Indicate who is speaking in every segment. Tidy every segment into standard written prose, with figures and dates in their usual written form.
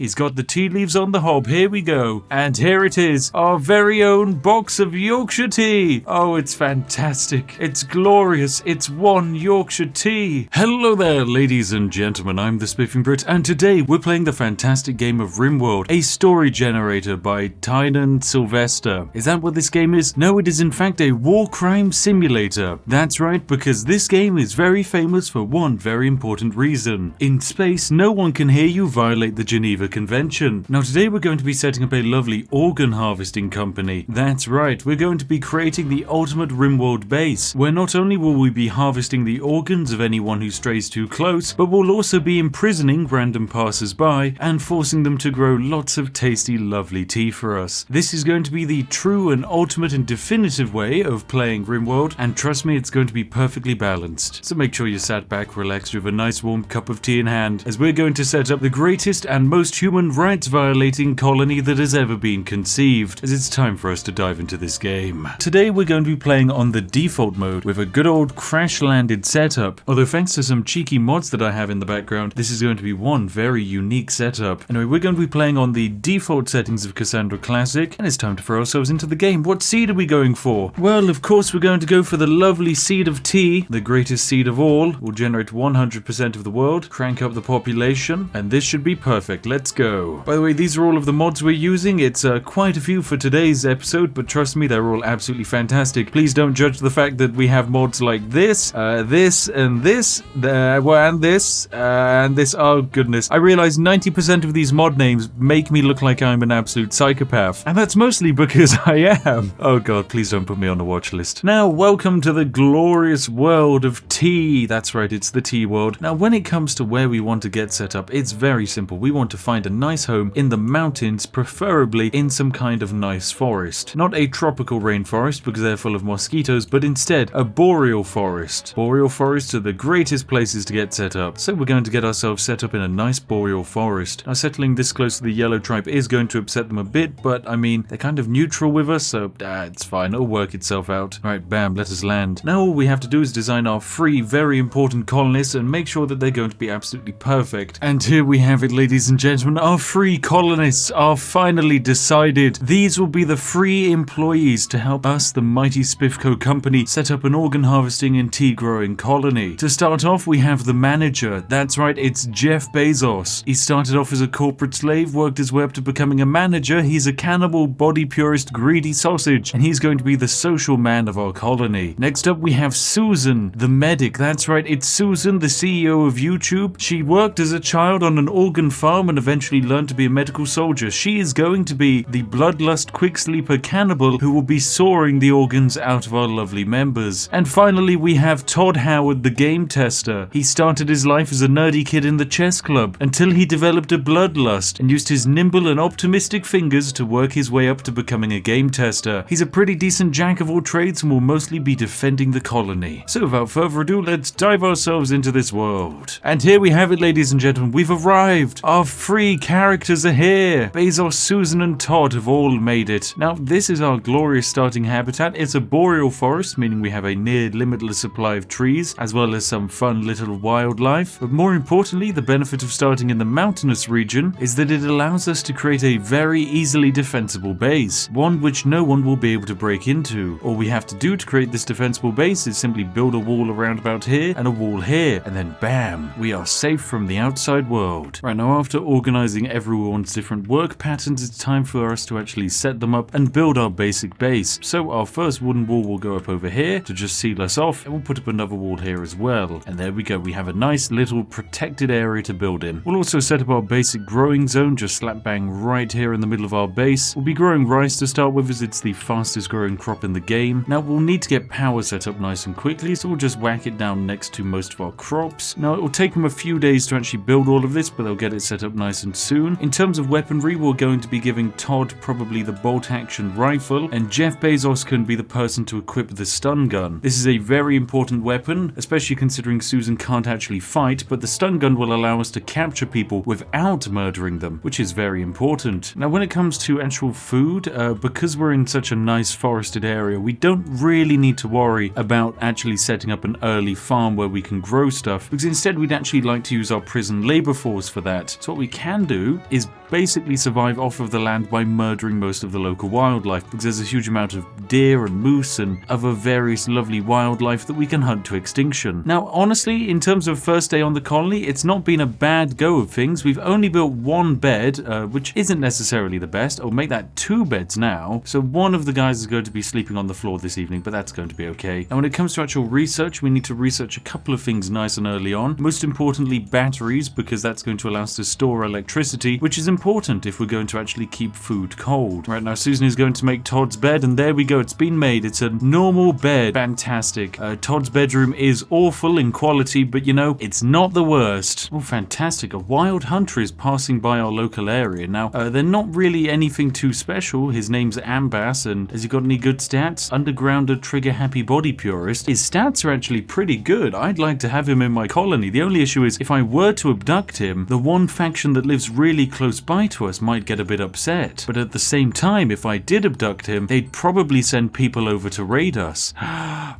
Speaker 1: He's got the tea leaves on the hob. Here we go. And here it is, our very own box of Yorkshire tea. Oh, it's fantastic. It's glorious. It's one Yorkshire tea. Hello there, ladies and gentlemen. I'm the Spiffing Brit, and today we're playing the fantastic game of Rimworld, a story generator by Tynan Sylvester. Is that what this game is? No, it is in fact a war crime simulator. That's right, because this game is very famous for one very important reason. In space, no one can hear you violate the Geneva Convention. Now today we're going to be setting up a lovely organ harvesting company. That's right, we're going to be creating the ultimate Rimworld base, where not only will we be harvesting the organs of anyone who strays too close, but we'll also be imprisoning random passers-by and forcing them to grow lots of tasty, lovely tea for us. This is going to be the true and ultimate and definitive way of playing Rimworld, and trust me, it's going to be perfectly balanced. So make sure you're sat back, relaxed with a nice warm cup of tea in hand, as we're going to set up the greatest and most human rights violating colony that has ever been conceived, as it's time for us to dive into this game. Today we're going to be playing on the default mode with a good old crash-landed setup, although thanks to some cheeky mods that I have in the background, this is going to be one very unique setup. Anyway, we're going to be playing on the default settings of Cassandra Classic, and it's time to throw ourselves into the game. What seed are we going for? Well, of course we're going to go for the lovely seed of tea, the greatest seed of all. We'll generate 100% of the world, crank up the population, and this should be perfect. Let's go. By the way, these are all of the mods we're using. It's quite a few for today's episode, but trust me, they're all absolutely fantastic. Please don't judge the fact that we have mods like this, this, and this, and this, and this. Oh goodness. I realize 90% of these mod names make me look like I'm an absolute psychopath, and that's mostly because I am. Oh god, please don't put me on the watch list. Now, welcome to the glorious world of tea. That's right, it's the tea world. Now, when it comes to where we want to get set up, it's very simple. We want to find a nice home in the mountains, preferably in some kind of nice forest. Not a tropical rainforest because they're full of mosquitoes, but instead a boreal forest. Boreal forests are the greatest places to get set up, so we're going to get ourselves set up in a nice boreal forest. Now, settling this close to the yellow tribe is going to upset them a bit, but I mean, they're kind of neutral with us, so it's fine, it'll work itself out. Alright, bam, let us land. Now all we have to do is design our 3 very important colonists and make sure that they're going to be absolutely perfect. And here we have it, ladies and gentlemen, our 3 colonists are finally decided. These will be the 3 employees to help us, the mighty Spiffco company, set up an organ harvesting and tea growing colony. To start off, we have the manager. That's right, it's Jeff Bezos. He started off as a corporate slave, worked his way up to becoming a manager. He's a cannibal, body purist, greedy sausage, and he's going to be the social man of our colony. Next up, we have Susan, the medic. That's right, it's Susan, the CEO of YouTube. She worked as a child on an organ farm and eventually learned to be a medical soldier. She is going to be the bloodlust quick sleeper cannibal who will be sawing the organs out of our lovely members. And finally, we have Todd Howard, the game tester. He started his life as a nerdy kid in the chess club until he developed a bloodlust and used his nimble and optimistic fingers to work his way up to becoming a game tester. He's a pretty decent jack of all trades and will mostly be defending the colony. So without further ado, let's dive ourselves into this world. And here we have it, ladies and gentlemen, we've arrived. Our 3 characters are here. Bezos, Susan, and Todd have all made it. Now, this is our glorious starting habitat. It's a boreal forest, meaning we have a near limitless supply of trees, as well as some fun little wildlife. But more importantly, the benefit of starting in the mountainous region is that it allows us to create a very easily defensible base, one which no one will be able to break into. All we have to do to create this defensible base is simply build a wall around about here and a wall here, and then bam, we are safe from the outside world. Right, now after organizing everyone's different work patterns, it's time for us to actually set them up and build our basic base. So our first wooden wall will go up over here to just seal us off, and we'll put up another wall here as well. And there we go, we have a nice little protected area to build in. We'll also set up our basic growing zone just slap bang right here in the middle of our base. We'll be growing rice to start with, as it's the fastest growing crop in the game. Now we'll need to get power set up nice and quickly, so we'll just whack it down next to most of our crops. Now it will take them a few days to actually build all of this, but they'll get it set up nice and soon. In terms of weaponry, we're going to be giving Todd probably the bolt action rifle, and Jeff Bezos can be the person to equip the stun gun. This is a very important weapon, especially considering Susan can't actually fight, but the stun gun will allow us to capture people without murdering them, which is very important. Now when it comes to actual food, because we're in such a nice forested area, we don't really need to worry about actually setting up an early farm where we can grow stuff, because instead we'd actually like to use our prison labor force for that. So what we can do is basically survive off of the land by murdering most of the local wildlife, because there's a huge amount of deer and moose and other various lovely wildlife that we can hunt to extinction. Now, honestly, in terms of first day on the colony, it's not been a bad go of things. We've only built one bed, which isn't necessarily the best. I'll make that 2 beds now. So one of the guys is going to be sleeping on the floor this evening, but that's going to be okay. And when it comes to actual research, we need to research a couple of things nice and early on. Most importantly, batteries, because that's going to allow us to store electricity, which is important if we're going to actually keep food cold. Right now, Susan is going to make Todd's bed, and there we go. It's been made. It's a normal bed. Fantastic. Todd's bedroom is awful in quality, but you know, it's not the worst. Oh, fantastic. A wild hunter is passing by our local area. Now, they're not really anything too special. His name's Ambas, and has he got any good stats? Undergrounder, trigger happy body purist. His stats are actually pretty good. I'd like to have him in my colony. The only issue is if I were to abduct him, the one faction that lives really close by to us might get a bit upset. But at the same time, if I did abduct him, they'd probably send people over to raid us.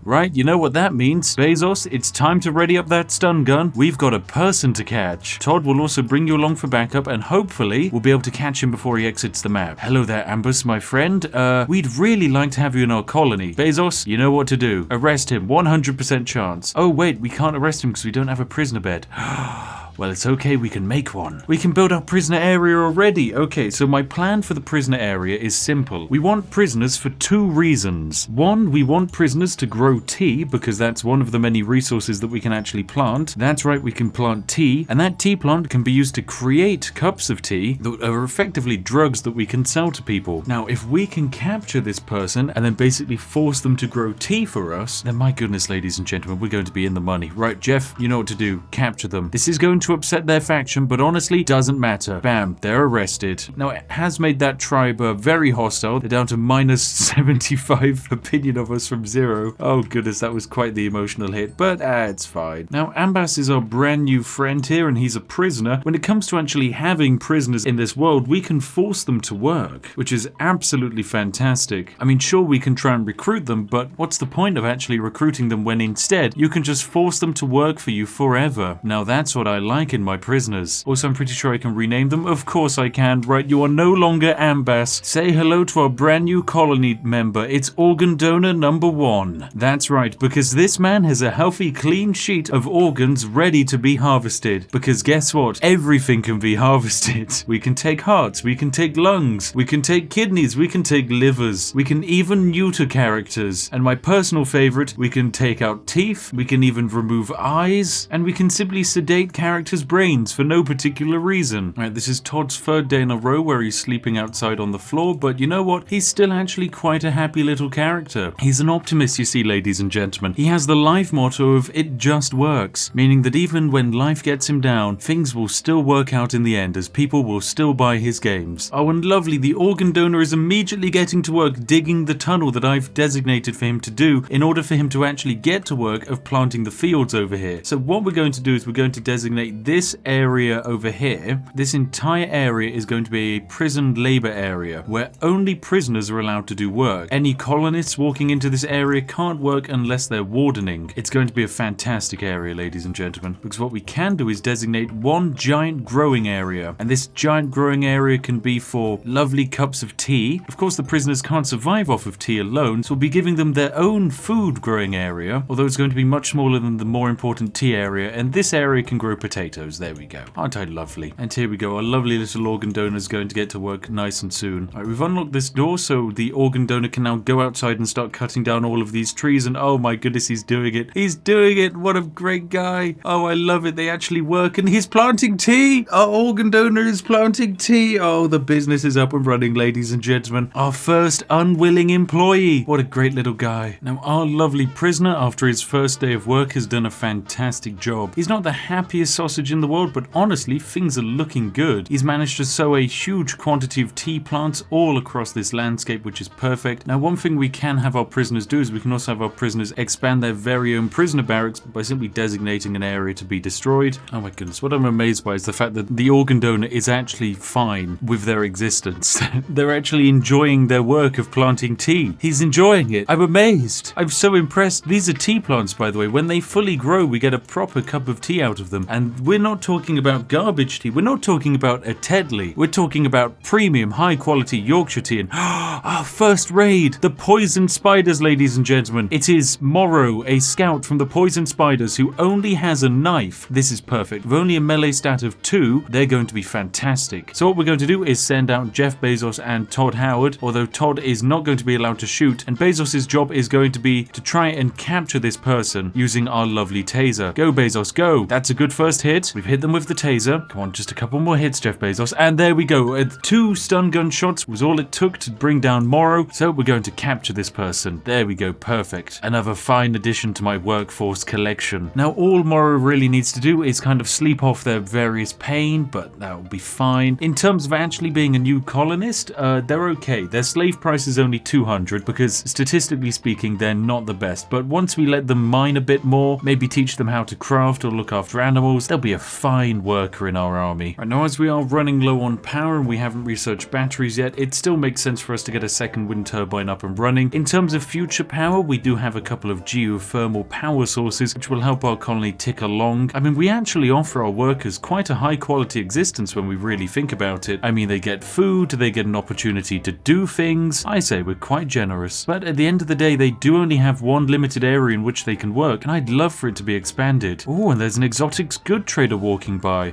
Speaker 1: Right, you know what that means. Bezos, it's time to ready up that stun gun. We've got a person to catch. Todd will also bring you along for backup, and hopefully we'll be able to catch him before he exits the map. Hello there, Ambus, my friend. We'd really like to have you in our colony. Bezos, you know what to do. Arrest him, 100% chance. Oh wait, we can't arrest him because we don't have a prisoner bed. Well, it's okay, we can make one. We can build our prisoner area already. Okay, so my plan for the prisoner area is simple. We want prisoners for 2 reasons. One, we want prisoners to grow tea, because that's one of the many resources that we can actually plant. That's right, we can plant tea, and that tea plant can be used to create cups of tea that are effectively drugs that we can sell to people. Now, if we can capture this person and then basically force them to grow tea for us, then my goodness, ladies and gentlemen, we're going to be in the money. Right, Jeff, you know what to do. Capture them. This is going to upset their faction, but honestly, doesn't matter. Bam, they're arrested. Now, it has made that tribe very hostile. They're down to minus 75 opinion of us from 0. Oh goodness, that was quite the emotional hit, but it's fine. Now, Ambas is our brand new friend here, and he's a prisoner. When it comes to actually having prisoners in this world, we can force them to work, which is absolutely fantastic. I mean, sure, we can try and recruit them, but what's the point of actually recruiting them when instead you can just force them to work for you forever? Now, that's what I like in my prisoners. Also, I'm pretty sure I can rename them. Of course I can. Right, you are no longer Ambas. Say hello to our brand new colony member. It's organ donor number 1. That's right, because this man has a healthy, clean sheet of organs ready to be harvested. Because guess what? Everything can be harvested. We can take hearts, we can take lungs, we can take kidneys, we can take livers, we can even neuter characters. And my personal favorite, we can take out teeth, we can even remove eyes, and we can simply sedate characters' brains for no particular reason. Right, this is Todd's 3rd day in a row where he's sleeping outside on the floor, but you know what? He's still actually quite a happy little character. He's an optimist, you see, ladies and gentlemen. He has the life motto of "it just works," meaning that even when life gets him down, things will still work out in the end, as people will still buy his games. Oh, and lovely, the organ donor is immediately getting to work digging the tunnel that I've designated for him to do in order for him to actually get to work of planting the fields over here. So what we're going to do is we're going to designate this area over here. This entire area is going to be a prison labor area where only prisoners are allowed to do work. Any colonists walking into this area can't work unless they're wardening. It's going to be a fantastic area, ladies and gentlemen, because what we can do is designate one giant growing area, and this giant growing area can be for lovely cups of tea. Of course, the prisoners can't survive off of tea alone, so we'll be giving them their own food growing area, although it's going to be much smaller than the more important tea area, and this area can grow potatoes. There we go. Aren't I lovely? And here we go. Our lovely little organ donor is going to get to work nice and soon. All right, we've unlocked this door, so the organ donor can now go outside and start cutting down all of these trees, and oh my goodness, he's doing it. He's doing it. What a great guy. Oh, I love it. They actually work, and he's planting tea. Our organ donor is planting tea. Oh, the business is up and running, ladies and gentlemen. Our first unwilling employee. What a great little guy. Now, our lovely prisoner, after his first day of work, has done a fantastic job. He's not the happiest sausage in the world, but honestly, things are looking good. He's managed to sow a huge quantity of tea plants all across this landscape, which is perfect. Now, one thing we can have our prisoners do is we can also have our prisoners expand their very own prisoner barracks by simply designating an area to be destroyed. Oh my goodness, what I'm amazed by is the fact that the organ donor is actually fine with their existence. They're actually enjoying their work of planting tea. He's enjoying it. I'm amazed. I'm so impressed. These are tea plants, by the way. When they fully grow, we get a proper cup of tea out of them, and we're not talking about garbage tea. We're not talking about a Tedley. We're talking about premium, high-quality Yorkshire tea. And our first raid, the poison spiders, ladies and gentlemen. It is Morrow, a scout from the poison spiders who only has a knife. This is perfect. With only a melee stat of 2, they're going to be fantastic. So what we're going to do is send out Jeff Bezos and Todd Howard, although Todd is not going to be allowed to shoot, and Bezos' job is going to be to try and capture this person using our lovely taser. Go, Bezos, go. That's a good first hit. We've hit them with the taser. Come on, just a couple more hits, Jeff Bezos. And there we go. 2 stun gun shots was all it took to bring down Morrow. So we're going to capture this person. There we go. Perfect. Another fine addition to my workforce collection. Now, all Morrow really needs to do is kind of sleep off their various pain, but that will be fine. In terms of actually being a new colonist, they're okay. Their slave price is only 200 because statistically speaking, they're not the best. But once we let them mine a bit more, maybe teach them how to craft or look after animals, they'll be a fine worker in our army. Right now, as we are running low on power and we haven't researched batteries yet, it still makes sense for us to get a second wind turbine up and running. In terms of future power, we do have a couple of geothermal power sources which will help our colony tick along. I mean, we actually offer our workers quite a high quality existence when we really think about it. I mean, they get food, they get an opportunity to do things. I say we're quite generous. But at the end of the day, they do only have one limited area in which they can work, and I'd love for it to be expanded. Oh, and there's an exotics good trader walking by.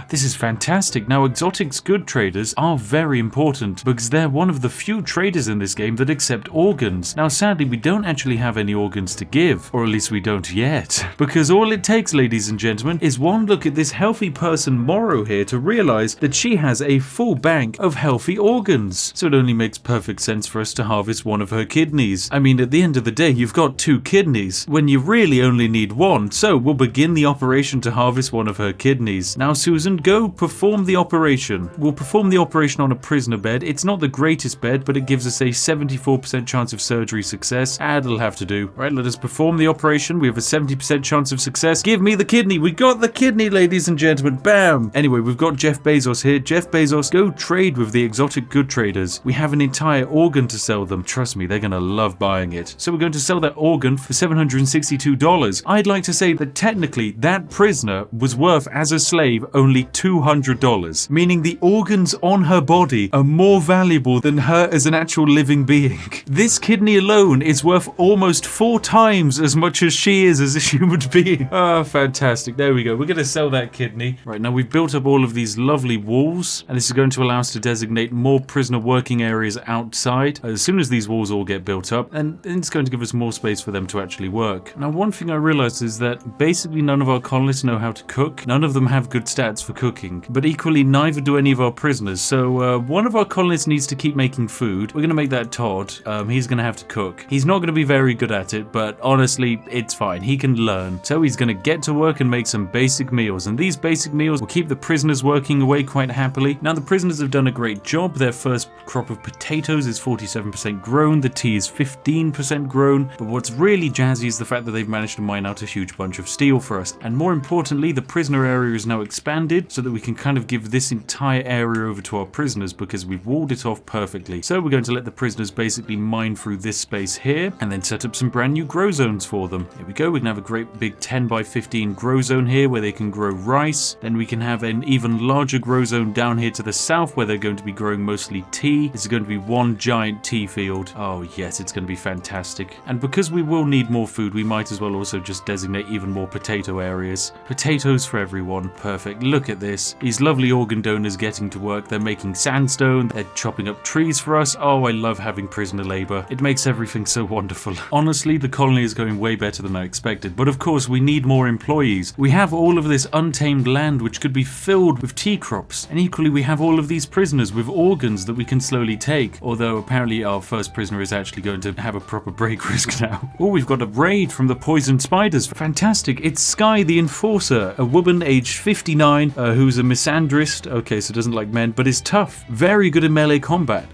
Speaker 1: This is fantastic. Now, exotics good traders are very important because they're one of the few traders in this game that accept organs. Now, sadly, we don't actually have any organs to give, or at least we don't yet, because all it takes, ladies and gentlemen, is one look at this healthy person Morrow here to realize that she has a full bank of healthy organs. So it only makes perfect sense for us to harvest one of her kidneys. I mean, at the end of the day, you've got 2 kidneys when you really only need 1. So we'll begin the operation to harvest one of her kidneys. Now, Susan, go perform the operation. We'll perform the operation on a prisoner bed. It's not the greatest bed, but it gives us a 74% chance of surgery success. And it'll have to do. Right, let us perform the operation. We have a 70% chance of success. Give me the kidney. We got the kidney, ladies and gentlemen. Bam! Anyway, we've got Jeff Bezos here. Jeff Bezos, go trade with the exotic good traders. We have an entire organ to sell them. Trust me, they're going to love buying it. So we're going to sell that organ for $762. I'd like to say that technically that prisoner was worth as a slave only $200, meaning the organs on her body are more valuable than her as an actual living being. This kidney alone is worth almost 4 times as much as she is as a human being. Oh, fantastic. There we go. We're going to sell that kidney. Right, now we've built up all of these lovely walls, and this is going to allow us to designate more prisoner working areas outside as soon as these walls all get built up, and it's going to give us more space for them to actually work. Now, one thing I realized is that basically none of our colonists know how to cook. None of them have good stats for cooking, but equally neither do any of our prisoners. So one of our colonists needs to keep making food. We're going to make that Todd. He's going to have to cook. He's not going to be very good at it, but honestly, it's fine. He can learn. So he's going to get to work and make some basic meals, and these basic meals will keep the prisoners working away quite happily. Now, the prisoners have done a great job. Their first crop of potatoes is 47% grown. The tea is 15% grown. But what's really jazzy is the fact that they've managed to mine out a huge bunch of steel for us. And more importantly, the prisoner area is now expanded so that we can kind of give this entire area over to our prisoners because we've walled it off perfectly. So we're going to let the prisoners basically mine through this space here and then set up some brand new grow zones for them. Here we go. We can have a great big 10 by 15 grow zone here where they can grow rice. Then we can have an even larger grow zone down here to the south where they're going to be growing mostly tea. This is going to be one giant tea field. Oh yes, it's going to be fantastic. And because we will need more food, we might as well also just designate even more potato areas. Potatoes for everyone. Perfect. Look at this. These lovely organ donors getting to work. They're making sandstone. They're chopping up trees for us. Oh, I love having prisoner labor. It makes everything so wonderful. Honestly, the colony is going way better than I expected. But of course, we need more employees. We have all of this untamed land which could be filled with tea crops. And equally, we have all of these prisoners with organs that we can slowly take. Although apparently our first prisoner is actually going to have a proper break risk now. Oh, we've got a raid from the poison spiders. Fantastic. It's Sky the Enforcer, a woman aged 59 who's a misandrist. Okay, so doesn't like men, but is tough. Very good in melee combat.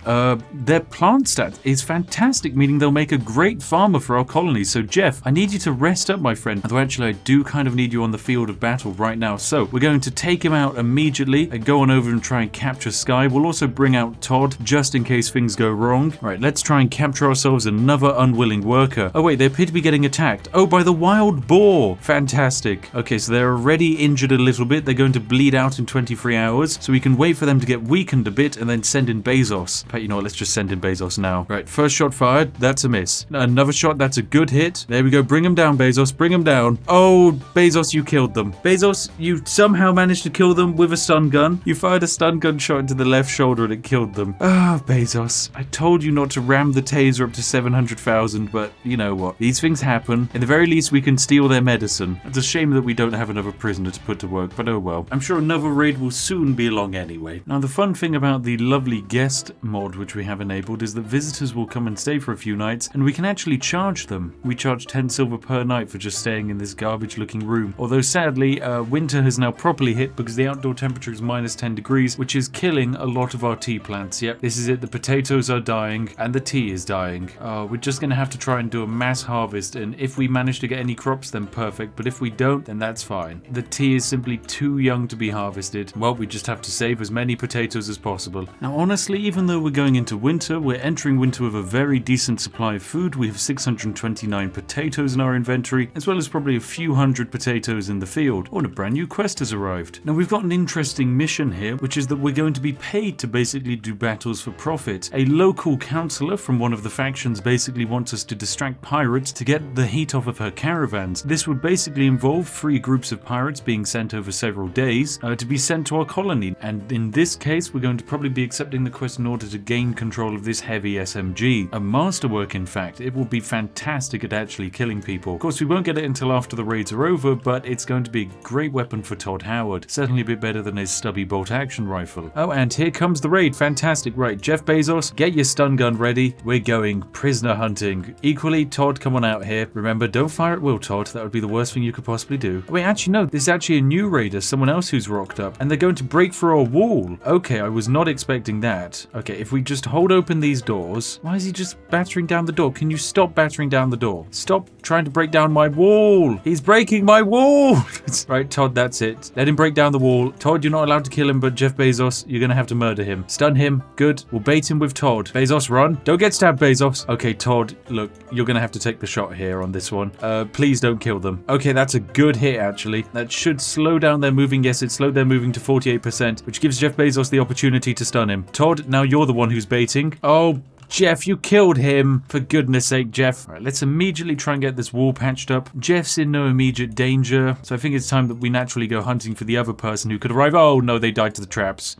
Speaker 1: Their plant stat is fantastic, meaning they'll make a great farmer for our colony. So Jeff, I need you to rest up, my friend. Although actually I do kind of need you on the field of battle right now. So we're going to take him out immediately and go on over and try and capture Sky. We'll also bring out Todd just in case things go wrong. Right, let's try and capture ourselves another unwilling worker. Oh wait, they appear to be getting attacked. Oh, by the wild boar. Fantastic. Okay, so they're already already injured a little bit. They're going to bleed out in 23 hours, so we can wait for them to get weakened a bit and then send in Bezos. But you know what, let's just send in Bezos now. Right, first shot fired, that's a miss. Another shot, that's a good hit. There we go, bring him down, Bezos, bring him down. Oh, Bezos, you killed them. Bezos, you somehow managed to kill them with a stun gun. You fired a stun gun shot into the left shoulder and it killed them. Ah, Bezos, I told you not to ram the taser up to 700,000, but you know what? These things happen. At the very least, we can steal their medicine. It's a shame that we don't have another prisoner to put to work, but oh well. I'm sure another raid will soon be along anyway. Now, the fun thing about the lovely guest mod which we have enabled is that visitors will come and stay for a few nights, and we can actually charge them. We charge 10 silver per night for just staying in this garbage-looking room. Although sadly, winter has now properly hit because the outdoor temperature is minus 10 degrees, which is killing a lot of our tea plants. Yep, this is it. The potatoes are dying and the tea is dying. We're just going to have to try and do a mass harvest, and if we manage to get any crops, then perfect, but if we don't, then that's fine. The tea is simply too young to be harvested. Well, we just have to save as many potatoes as possible. Now, honestly, even though we're going into winter, we're entering winter with a very decent supply of food. We have 629 potatoes in our inventory, as well as probably a few hundred potatoes in the field. Oh, and a brand new quest has arrived. Now, we've got an interesting mission here, which is that we're going to be paid to basically do battles for profit. A local councillor from one of the factions basically wants us to distract pirates to get the heat off of her caravans. This would basically involve 3 groups of pirates being sent over several days to be sent to our colony, and in this case we're going to probably be accepting the quest in order to gain control of this heavy SMG. A masterwork, in fact. It will be fantastic at actually killing people. Of course, we won't get it until after the raids are over, but it's going to be a great weapon for Todd Howard. Certainly a bit better than his stubby bolt action rifle. Oh, and here comes the raid. Fantastic. Right, Jeff Bezos, get your stun gun ready. We're going prisoner hunting. Equally, Todd, come on out here. Remember, don't fire at will, Todd. That would be the worst thing you could possibly do. Wait, actually, no. This is actually a new raider, someone else who's rocked up, and they're going to break through our wall. Okay, I was not expecting that. Okay, if we just hold open these doors. Why is he just battering down the door? Can you stop battering down the door? Stop trying to break down my wall. He's breaking my wall. Right, Todd, that's it. Let him break down the wall. Todd, you're not allowed to kill him, but Jeff Bezos, you're going to have to murder him. Stun him. Good. We'll bait him with Todd. Bezos, run. Don't get stabbed, Bezos. Okay, Todd, look, you're going to have to take the shot here on this one. Please don't kill them. Okay, that's a good hit, actually. That should slow down their moving. Yes, it slowed their moving to 48%, which gives Jeff Bezos the opportunity to stun him. Todd, now you're the one who's baiting. Oh, Jeff, you killed him. For goodness sake, Jeff. All right, let's immediately try and get this wall patched up. Jeff's in no immediate danger, so I think it's time that we naturally go hunting for the other person who could arrive. Oh, no, they died to the traps.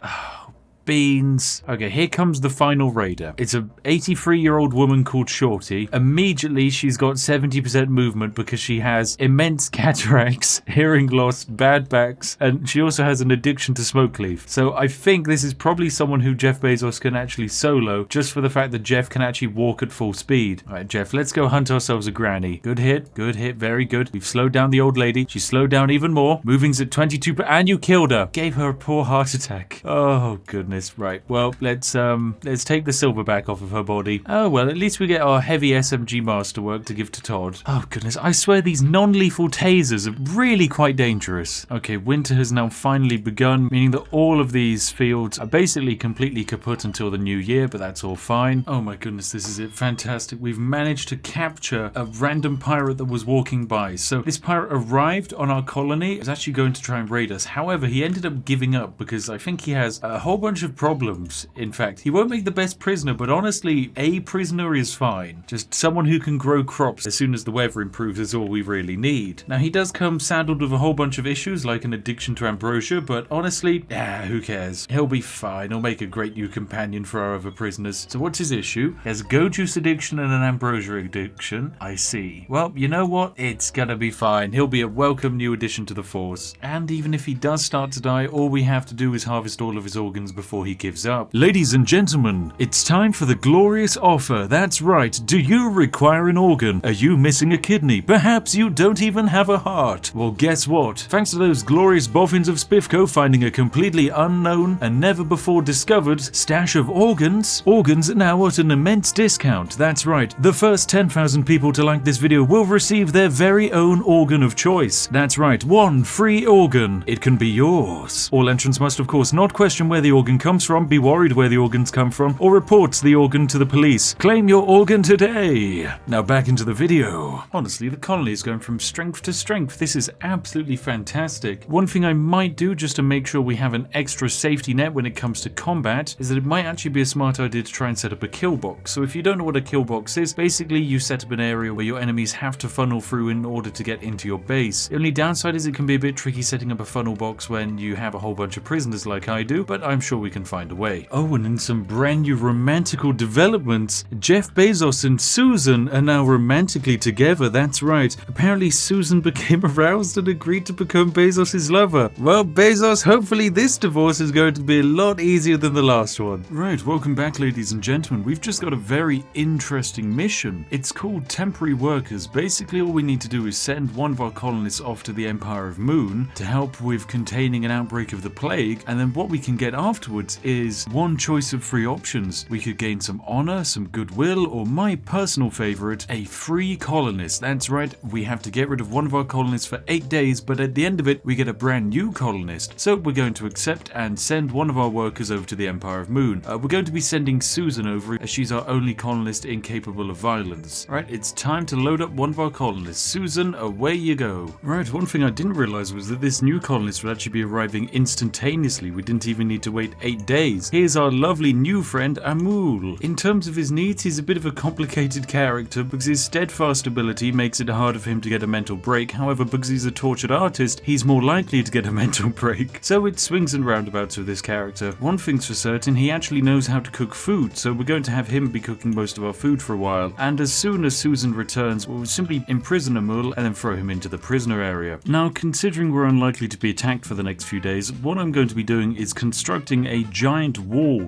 Speaker 1: Beans. Okay, here comes the final raider. It's a 83-year-old woman called Shorty. Immediately, she's got 70% movement because she has immense cataracts, hearing loss, bad backs, and she also has an addiction to smoke leaf. So I think this is probably someone who Jeff Bezos can actually solo, just for the fact that Jeff can actually walk at full speed. All right, Jeff, let's go hunt ourselves a granny. Good hit, very good. We've slowed down the old lady. She's slowed down even more. Moving's at 22, and you killed her. Gave her a poor heart attack. Oh, goodness. Right, well, let's take the silver back off of her body. Oh, well, at least we get our heavy SMG masterwork to give to Todd. Oh, goodness, I swear these non-lethal tasers are really quite dangerous. Okay, winter has now finally begun, meaning that all of these fields are basically completely kaput until the new year, but that's all fine. Oh my goodness, this is it. Fantastic. We've managed to capture a random pirate that was walking by. So this pirate arrived on our colony. He was actually going to try and raid us. However, he ended up giving up because I think he has a whole bunch of problems. In fact, he won't make the best prisoner, but honestly, a prisoner is fine. Just someone who can grow crops as soon as the weather improves is all we really need. Now, he does come saddled with a whole bunch of issues like an addiction to ambrosia, but honestly, who cares? He'll be fine. He'll make a great new companion for our other prisoners. So what's his issue? He has a go juice addiction and an ambrosia addiction. I see. Well, you know what? It's gonna be fine. He'll be a welcome new addition to the force. And even if he does start to die, all we have to do is harvest all of his organs before he gives up. Ladies and gentlemen, it's time for the glorious offer. That's right. Do you require an organ? Are you missing a kidney? Perhaps you don't even have a heart. Well, guess what? Thanks to those glorious boffins of Spiffco finding a completely unknown and never before discovered stash of organs are now at an immense discount. That's right. The first 10,000 people to like this video will receive their very own organ of choice. That's right. One free organ. It can be yours. All entrants must, of course, not question where the organ comes from, be worried where the organs come from, or report the organ to the police. Claim your organ today. Now back into the video. Honestly, the colony is going from strength to strength. This is absolutely fantastic. One thing I might do just to make sure we have an extra safety net when it comes to combat is that it might actually be a smart idea to try and set up a kill box. So if you don't know what a kill box is, basically you set up an area where your enemies have to funnel through in order to get into your base. The only downside is it can be a bit tricky setting up a funnel box when you have a whole bunch of prisoners like I do, but I'm sure we can find a way. Oh, and in some brand new romantical developments, Jeff Bezos and Susan are now romantically together. That's right. Apparently Susan became aroused and agreed to become Bezos' lover. Well, Bezos, hopefully this divorce is going to be a lot easier than the last one. Right, welcome back, ladies and gentlemen. We've just got a very interesting mission. It's called Temporary Workers. Basically, all we need to do is send one of our colonists off to the Empire of Moon to help with containing an outbreak of the plague, and then what we can get afterwards is one choice of three options. We could gain some honor, some goodwill, or my personal favorite, a free colonist. That's right, we have to get rid of one of our colonists for 8 days, but at the end of it, we get a brand new colonist. So we're going to accept and send one of our workers over to the Empire of Moon. We're going to be sending Susan over as she's our only colonist incapable of violence. Right, it's time to load up one of our colonists. Susan, away you go. Right, one thing I didn't realize was that this new colonist would actually be arriving instantaneously. We didn't even need to wait 8 days. Here's our lovely new friend, Amul. In terms of his needs, he's a bit of a complicated character because his steadfast ability makes it harder for him to get a mental break. However, because he's a tortured artist, he's more likely to get a mental break. So it swings and roundabouts with this character. One thing's for certain, he actually knows how to cook food, so we're going to have him be cooking most of our food for a while. And as soon as Susan returns, we'll simply imprison Amul and then throw him into the prisoner area. Now, considering we're unlikely to be attacked for the next few days, what I'm going to be doing is constructing a giant wall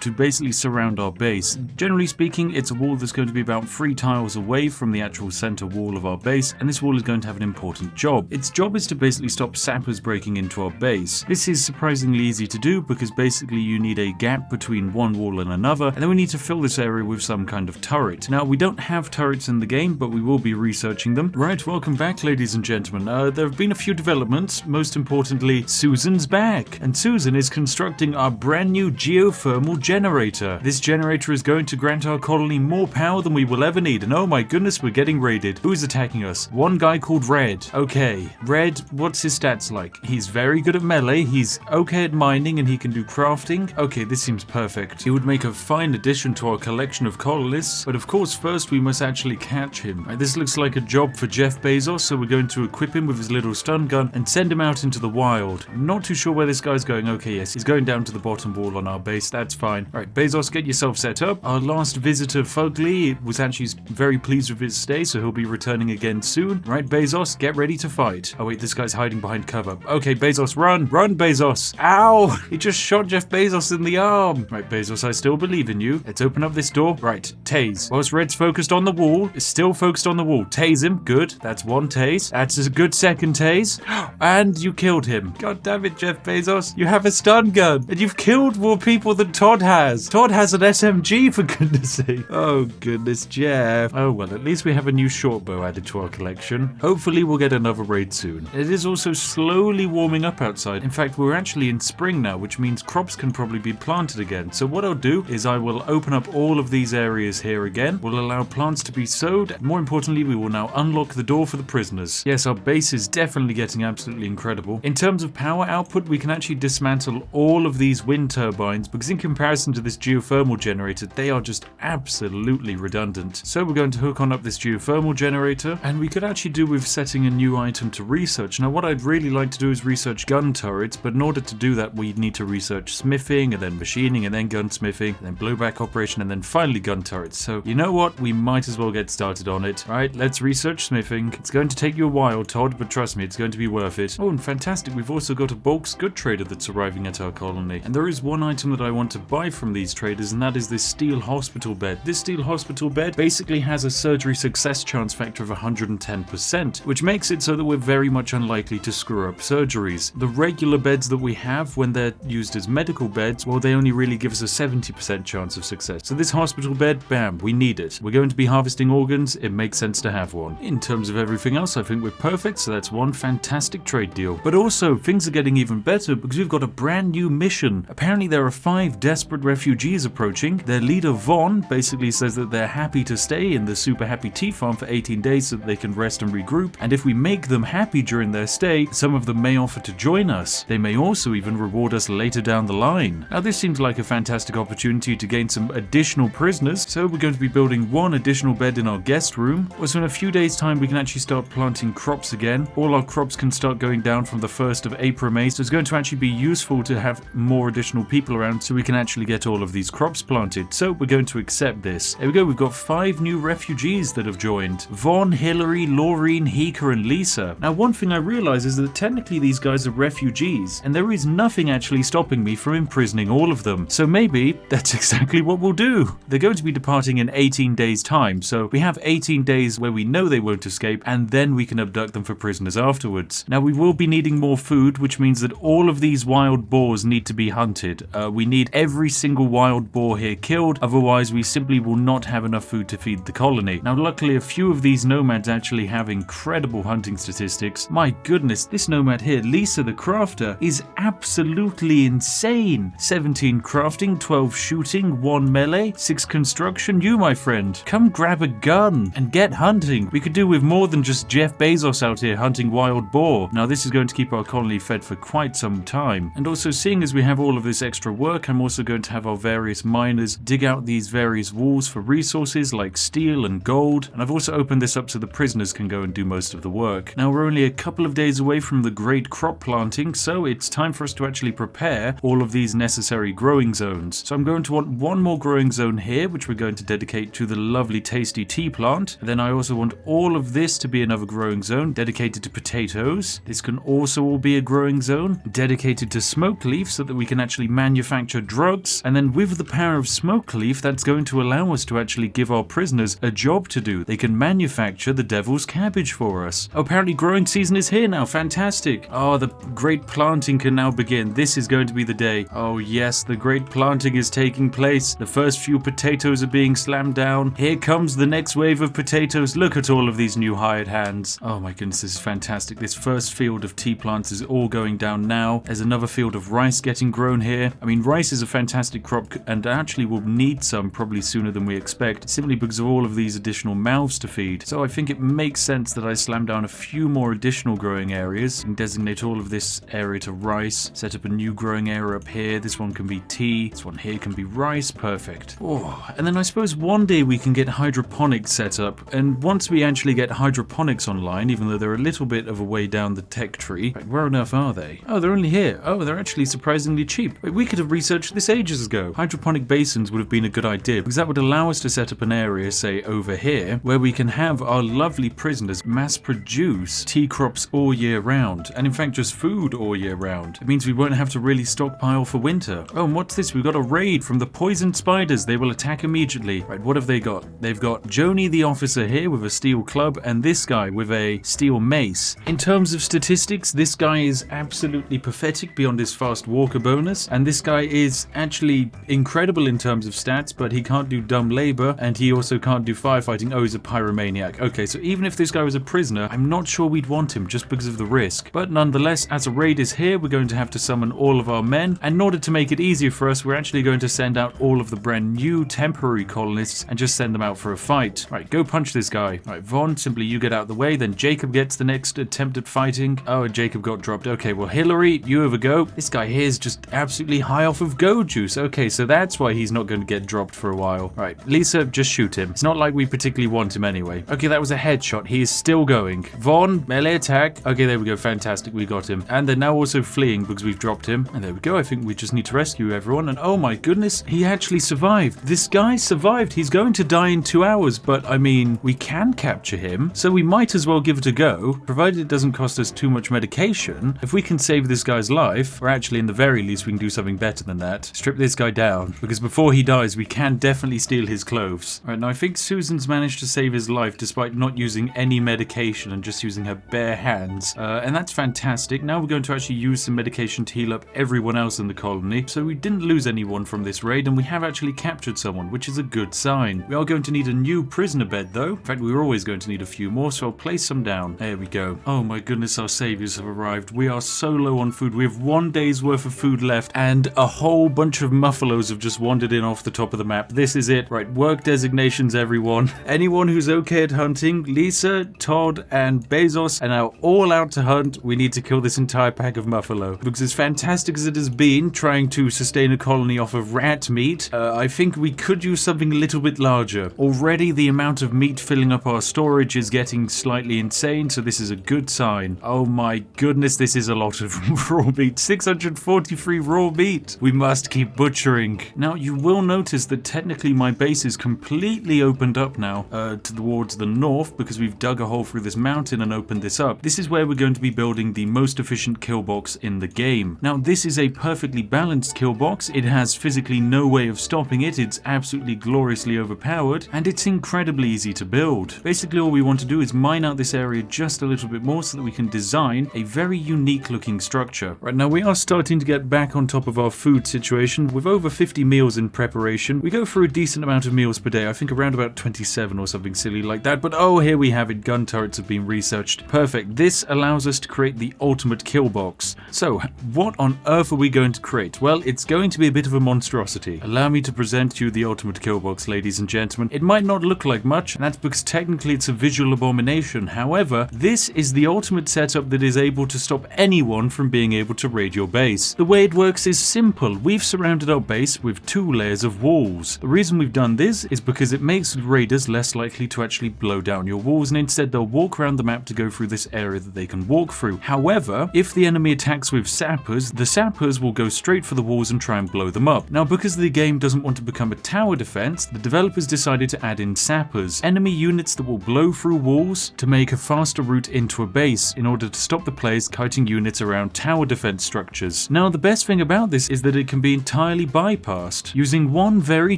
Speaker 1: to basically surround our base. Generally speaking, it's a wall that's going to be about 3 tiles away from the actual center wall of our base, and this wall is going to have an important job. Its job is to basically stop sappers breaking into our base. This is surprisingly easy to do because basically you need a gap between one wall and another, and then we need to fill this area with some kind of turret. Now, we don't have turrets in the game, but we will be researching them. Right, welcome back, ladies and gentlemen. There have been a few developments. Most importantly, Susan's back, and Susan is constructing our brand new geothermal generator. This generator is going to grant our colony more power than we will ever need, and oh my goodness, we're getting raided. Who's attacking us? One guy called Red. Okay, Red, what's his stats like? He's very good at melee, he's okay at mining, and he can do crafting. Okay, this seems perfect. He would make a fine addition to our collection of colonists, but of course first we must actually catch him. Right, this looks like a job for Jeff Bezos, so we're going to equip him with his little stun gun and send him out into the wild. I'm not too sure where this guy's going. Okay, yes, he's going down to the bottom wall on our base. That's fine. Alright, Bezos, get yourself set up. Our last visitor, Fugly, was actually very pleased with his stay, so he'll be returning again soon. Right, Bezos, get ready to fight. Oh wait, this guy's hiding behind cover. Okay, Bezos, run! Run, Bezos! Ow! He just shot Jeff Bezos in the arm. Right, Bezos, I still believe in you. Let's open up this door. Right, tase. Whilst Red's focused on the wall, is still focused on the wall. Tase him. Good. That's one tase. That's a good second tase. And you killed him. God damn it, Jeff Bezos. You have a stun gun. And you've killed more people than Todd has. Todd has an SMG, for goodness sake. Oh, goodness, Jeff. Oh, well, at least we have a new short bow added to our collection. Hopefully, we'll get another raid soon. It is also slowly warming up outside. In fact, we're actually in spring now, which means crops can probably be planted again. So what I'll do is I will open up all of these areas here again. We'll allow plants to be sowed. More importantly, we will now unlock the door for the prisoners. Yes, our base is definitely getting absolutely incredible. In terms of power output, we can actually dismantle all of these wind turbines because in comparison to this geothermal generator, they are just absolutely redundant. So we're going to hook on up this geothermal generator, and we could actually do with setting a new item to research. Now, what I'd really like to do is research gun turrets, but in order to do that, we need to research smithing, and then machining, and then gunsmithing, and then blowback operation, and then finally gun turrets. So, you know what? We might as well get started on it. Right, let's research smithing. It's going to take you a while, Todd, but trust me, it's going to be worth it. Oh, and fantastic, we've also got a bulk good trader that's arriving at our colony. And there is one item that I want to buy from these traders, and that is this steel hospital bed. This steel hospital bed basically has a surgery success chance factor of 110%, which makes it so that we're very much unlikely to screw up surgeries. The regular beds that we have, when they're used as medical beds, well, they only really give us a 70% chance of success. So this hospital bed, bam, we need it. We're going to be harvesting organs, it makes sense to have one. In terms of everything else, I think we're perfect, so that's one fantastic trade deal. But also, things are getting even better because we've got a brand new mission information. Apparently there are 5 desperate refugees approaching. Their leader Vaughn basically says that they're happy to stay in the super happy tea farm for 18 days so that they can rest and regroup, and if we make them happy during their stay, some of them may offer to join us. They may also even reward us later down the line. Now this seems like a fantastic opportunity to gain some additional prisoners, so we're going to be building 1 additional bed in our guest room. Also in a few days time we can actually start planting crops again. All our crops can start going down from the 1st of April, May, so it's going to actually be useful to have more additional people around so we can actually get all of these crops planted. So we're going to accept this. There we go, we've got 5 new refugees that have joined. Vaughn, Hillary, Laureen, Hika and Lisa. Now one thing I realise is that technically these guys are refugees, and there is nothing actually stopping me from imprisoning all of them. So maybe that's exactly what we'll do. They're going to be departing in 18 days time, so we have 18 days where we know they won't escape, and then we can abduct them for prisoners afterwards. Now we will be needing more food, which means that all of these wild boars need to be hunted. We need every single wild boar here killed, otherwise we simply will not have enough food to feed the colony. Now luckily a few of these nomads actually have incredible hunting statistics. My goodness, this nomad here, Lisa the crafter, is absolutely insane. 17 crafting, 12 shooting, 1 melee, 6 construction. You, my friend, come grab a gun and get hunting. We could do with more than just Jeff Bezos out here hunting wild boar. Now this is going to keep our colony fed for quite some time. And also seeing as we have all of this extra work, I'm also going to have our various miners dig out these various walls for resources like steel and gold. And I've also opened this up so the prisoners can go and do most of the work. Now we're only a couple of days away from the great crop planting, so it's time for us to actually prepare all of these necessary growing zones. So I'm going to want 1 more growing zone here, which we're going to dedicate to the lovely tasty tea plant. And then I also want all of this to be another growing zone dedicated to potatoes. This can also all be a growing zone dedicated to smoke leaf so that we can actually manufacture drugs. And then with the power of smoke leaf, that's going to allow us to actually give our prisoners a job to do. They can manufacture the devil's cabbage for us. Oh, apparently growing season is here now. Fantastic. Oh, the great planting can now begin. This is going to be the day. Oh yes, the great planting is taking place. The first few potatoes are being slammed down. Here comes the next wave of potatoes. Look at all of these new hired hands. Oh my goodness, this is fantastic. This first field of tea plants is all going down now. There's another field of rice getting grown here. I mean, rice is a fantastic crop and actually will need some probably sooner than we expect, simply because of all of these additional mouths to feed. So I think it makes sense that I slam down a few more additional growing areas and designate all of this area to rice, set up a new growing area up here. This one can be tea, this one here can be rice. Perfect. Oh, and then I suppose one day we can get hydroponics set up, and once we actually get hydroponics online, even though they're a little bit of a way down the tech tree. Right, where on earth are they? Oh, they're only here. Oh, they're actually surprisingly cheap. Wait, we could have researched this ages ago. Hydroponic basins would have been a good idea because that would allow us to set up an area, say over here, where we can have our lovely prisoners mass produce tea crops all year round, and in fact just food all year round. It means we won't have to really stockpile for winter. Oh, and what's this? We've got a raid from the poisoned spiders. They will attack immediately. Right, what have they got? They've got Joni the officer here with a steel club and this guy with a steel mace. In terms of statistics, this guy is absolutely pathetic beyond his fast walker bonus, and this guy is actually incredible in terms of stats, but he can't do dumb labor and he also can't do firefighting. Oh, he's a pyromaniac. Okay, so even if this guy was a prisoner, I'm not sure we'd want him just because of the risk. But nonetheless, as a raid is here, we're going to have to summon all of our men, and in order to make it easier for us, we're actually going to send out all of the brand new temporary colonists and just send them out for a fight. Right, go punch this guy. Right, Vaughn, simply you get out of the way, then Jacob gets the next attempt at fighting. Oh, and Jacob got dropped. Okay, well, Hillary, you have a go. This guy here is just absolutely high off of go juice. Okay, so that's why he's not going to get dropped for a while. Right, Lisa, just shoot him. It's not like we particularly want him anyway. Okay, that was a headshot. He is still going. Vaughn, melee attack. Okay, there we go. Fantastic. We got him. And they're now also fleeing because we've dropped him. And there we go. I think we just need to rescue everyone. And oh my goodness, he actually survived. This guy survived. He's going to die in 2 hours, but I mean, we can capture him, so we might as well give it a go, provided it doesn't cost us too much medication. If we can save this guy's life, or actually in the very least we can do something better than that, strip this guy down, because before he dies we can definitely steal his clothes. Alright, now I think Susan's managed to save his life despite not using any medication and just using her bare hands, and that's fantastic. Now we're going to actually use some medication to heal up everyone else in the colony, so we didn't lose anyone from this raid, and we have actually captured someone, which is a good sign. We are going to need a new prisoner bed though. In fact, we were always going to need a few more, so I'll place some down. There we go. Oh my goodness, our saviors have arrived. We are so low on food. We have 1 day's worth of food food left, and a whole bunch of muffalos have just wandered in off the top of the map. This is it. Right, work designations, everyone. Anyone who's okay at hunting, Lisa, Todd, and Bezos are now all out to hunt. We need to kill this entire pack of muffalo. Because as fantastic as it has been trying to sustain a colony off of rat meat, I think we could use something a little bit larger. Already the amount of meat filling up our storage is getting slightly insane, so this is a good sign. Oh my goodness, this is a lot of raw meat. 643 raw meat. We must keep butchering. Now, you will notice that technically my base is completely opened up now towards the north because we've dug a hole through this mountain and opened this up. This is where we're going to be building the most efficient kill box in the game. Now, this is a perfectly balanced kill box. It has physically no way of stopping it. It's absolutely gloriously overpowered, and it's incredibly easy to build. Basically, all we want to do is mine out this area just a little bit more so that we can design a very unique looking structure. Right now, we are starting to get back on top of our food situation. With over 50 meals in preparation, we go through a decent amount of meals per day. I think around about 27 or something silly like that. But oh, here we have it. Gun turrets have been researched. Perfect. This allows us to create the ultimate kill box. So, what on earth are we going to create? Well, it's going to be a bit of a monstrosity. Allow me to present you the ultimate kill box, ladies and gentlemen. It might not look like much, and that's because technically it's a visual abomination. However, this is the ultimate setup that is able to stop anyone from being able to raid your base. The way it works is simple. We've surrounded our base with 2 layers of walls. The reason we've done this is because it makes raiders less likely to actually blow down your walls, and instead they'll walk around the map to go through this area that they can walk through. However, if the enemy attacks with sappers, the sappers will go straight for the walls and try and blow them up. Now, because the game doesn't want to become a tower defense, the developers decided to add in sappers, enemy units that will blow through walls to make a faster route into a base in order to stop the players kiting units around tower defense structures. Now, the best thing about this is that it can be entirely bypassed using one very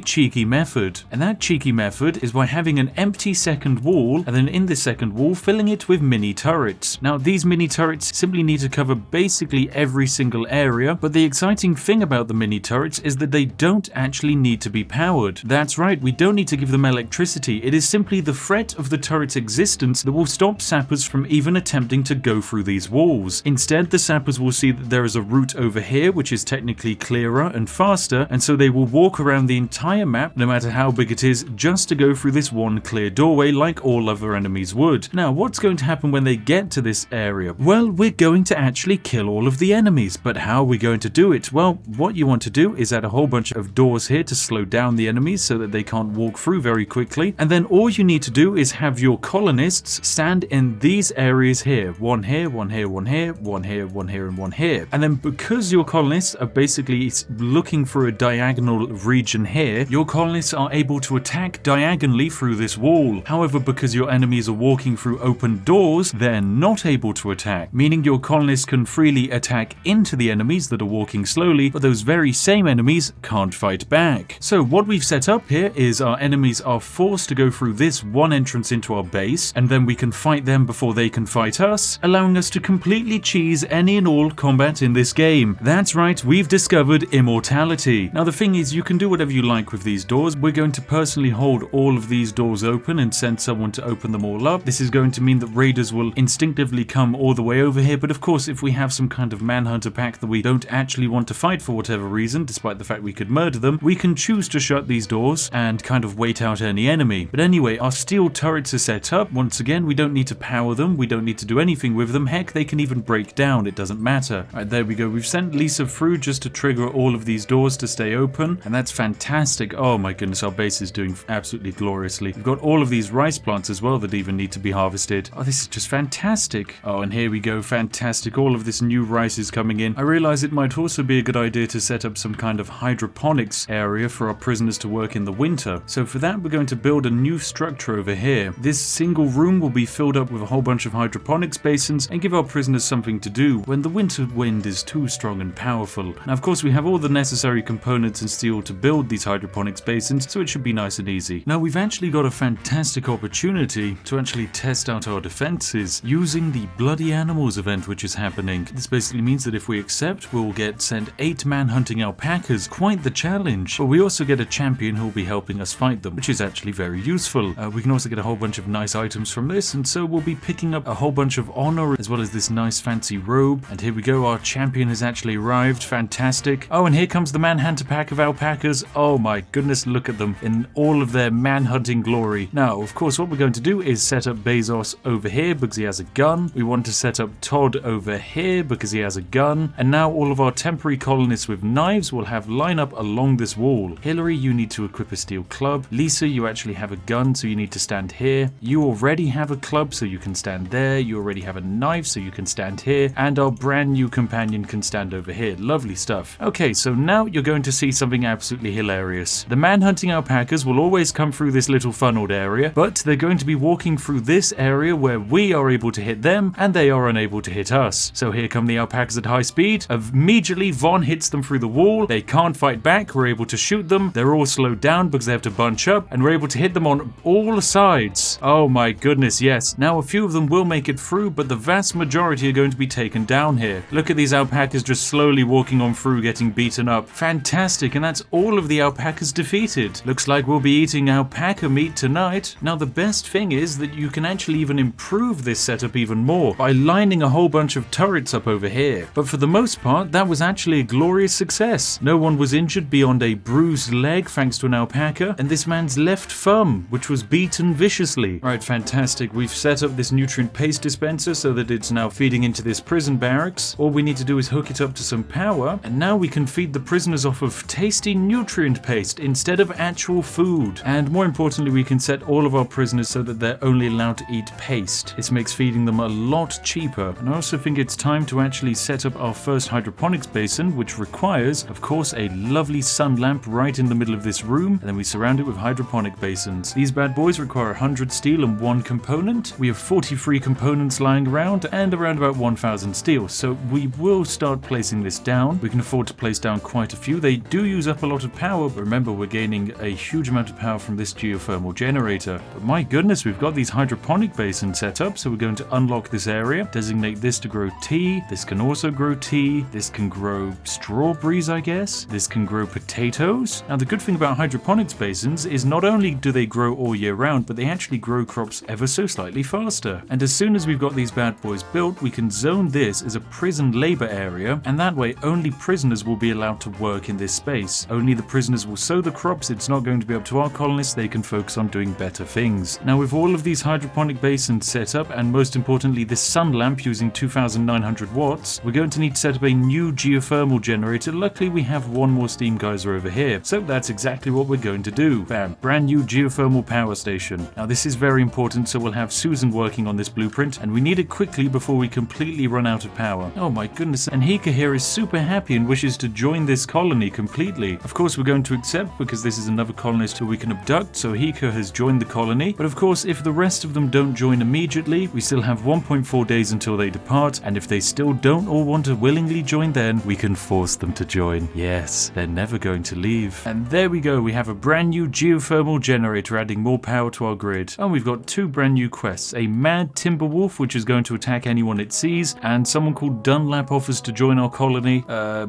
Speaker 1: cheeky method, and that cheeky method is by having an empty second wall, and then in this second wall filling it with mini turrets. Now, these mini turrets simply need to cover basically every single area, but the exciting thing about the mini turrets is that they don't actually need to be powered. That's right, we don't need to give them electricity. It is simply the threat of the turret's existence that will stop sappers from even attempting to go through these walls. Instead, the sappers will see that there is a route over here which is technically clearer and faster, and so they will walk around the entire map, no matter how big it is, just to go through this one clear doorway like all other enemies would. Now, what's going to happen when they get to this area? Well, we're going to actually kill all of the enemies, but how are we going to do it? Well, what you want to do is add a whole bunch of doors here to slow down the enemies so that they can't walk through very quickly, and then all you need to do is have your colonists stand in these areas here. One here, one here, one here, one here, one here, and one here. And then because your colonists are basically looking for a diagonal region here, your colonists are able to attack diagonally through this wall. However, because your enemies are walking through open doors, they're not able to attack, meaning your colonists can freely attack into the enemies that are walking slowly, but those very same enemies can't fight back. So what we've set up here is our enemies are forced to go through this one entrance into our base, and then we can fight them before they can fight us, allowing us to completely cheese any and all combat in this game. That's right, we've discovered immortality. Now the thing is, you can do whatever you like with these doors. We're going to personally hold all of these doors open and send someone to open them all up. This is going to mean that raiders will instinctively come all the way over here, but of course if we have some kind of manhunter pack that we don't actually want to fight for whatever reason, despite the fact we could murder them, we can choose to shut these doors and kind of wait out any enemy. But anyway, our steel turrets are set up. Once again, we don't need to power them, we don't need to do anything with them. Heck, they can even break down, it doesn't matter. Right, there we go. We've sent Lisa through just to trigger all of these doors to stay open, and that's fantastic. Oh my goodness, our base is doing absolutely gloriously. We've got all of these rice plants as well that even need to be harvested. Oh, this is just fantastic. Oh, and here we go. Fantastic. All of this new rice is coming in. I realize it might also be a good idea to set up some kind of hydroponics area for our prisoners to work in the winter. So for that, we're going to build a new structure over here. This single room will be filled up with a whole bunch of hydroponics basins and give our prisoners something to do when the winter wind is too strong and powerful. Now, of course, we have all the necessary components and steel to build these hydroponics basins, so it should be nice and easy. Now, we've actually got a fantastic opportunity to actually test out our defenses using the Bloody Animals event which is happening. This basically means that if we accept, we'll get sent 8 man-hunting alpacas, quite the challenge, but we also get a champion who will be helping us fight them, which is actually very useful. We can also get a whole bunch of nice items from this, and so we'll be picking up a whole bunch of honor as well as this nice fancy robe. And here we go, our champion has actually arrived. Fantastic. Oh, and here comes the manhunter pack of alpacas. Oh my goodness, look at them in all of their manhunting glory. Now, of course, what we're going to do is set up Bezos over here because he has a gun. We want to set up Todd over here because he has a gun. And now all of our temporary colonists with knives will have line up along this wall. Hillary, you need to equip a steel club. Lisa, you actually have a gun, so you need to stand here. You already have a club, so you can stand there. You already have a knife, so you can stand here. And our brand new companion can stand over here. Lovely stuff. Okay, so now you're going to see something absolutely hilarious. The manhunting alpacas will always come through this little funneled area, but they're going to be walking through this area where we are able to hit them and they are unable to hit us. So here come the alpacas at high speed. Immediately, Von hits them through the wall. They can't fight back. We're able to shoot them. They're all slowed down because they have to bunch up, and we're able to hit them on all sides. Oh my goodness, yes. Now a few of them will make it through, but the vast majority are going to be taken down here. Look at these alpacas just slowly walking on through, getting beaten up. Fantastic, and that's all of the alpacas defeated. Looks like we'll be eating alpaca meat tonight. Now the best thing is that you can actually even improve this setup even more by lining a whole bunch of turrets up over here. But for the most part, that was actually a glorious success. No one was injured beyond a bruised leg thanks to an alpaca, and this man's left thumb, which was beaten viciously. Right, fantastic. We've set up this nutrient paste dispenser so that it's now feeding into this prison barracks. All we need to do is hook it up to some power, and now we can feed the prisoners off of tasty nutrient paste instead of actual food. And more importantly, we can set all of our prisoners so that they're only allowed to eat paste. This makes feeding them a lot cheaper. And I also think it's time to actually set up our first hydroponics basin, which requires, of course, a lovely sun lamp right in the middle of this room, and then we surround it with hydroponic basins. These bad boys require 100 steel and 1 component. We have 43 components lying around and around about 1,000 steel, so we will start placing this down. We can afford to place down quite a few. They do use up a lot of power, but remember, we're gaining a huge amount of power from this geothermal generator. But my goodness, we've got these hydroponic basins set up, so we're going to unlock this area, designate this to grow tea. This can also grow tea. This can grow strawberries, I guess. This can grow potatoes. Now, the good thing about hydroponics basins is not only do they grow all year round, but they actually grow crops ever so slightly faster. And as soon as we've got these bad boys built, we can zone this as a prison labor area, and that way only prisoners will be allowed to work in this space. Only the prisoners will sow the crops. It's not going to be up to our colonists. They can focus on doing better things. Now, with all of these hydroponic basins set up, and most importantly this sun lamp using 2,900 watts, we're going to need to set up a new geothermal generator. Luckily, we have one more steam geyser over here, so that's exactly what we're going to do. Bam, brand new geothermal power station. Now this is very important, so we'll have Susan working on this blueprint, and we need it quickly before we completely run out of power. Oh my goodness, and Hika here is super happy and wishes to join this colony completely. Of course, we're going to accept because this is another colonist who we can abduct, so Hika has joined the colony. But of course, if the rest of them don't join immediately, we still have 1.4 days until they depart, and if they still don't or want to willingly join, then we can force them to join. Yes, they're never going to leave. And there we go, we have a brand new geothermal generator adding more power to our grid. And we've got 2 brand new quests, a mad timber wolf which is going to attack anyone it sees, and someone called Dunlap offers to join our colony,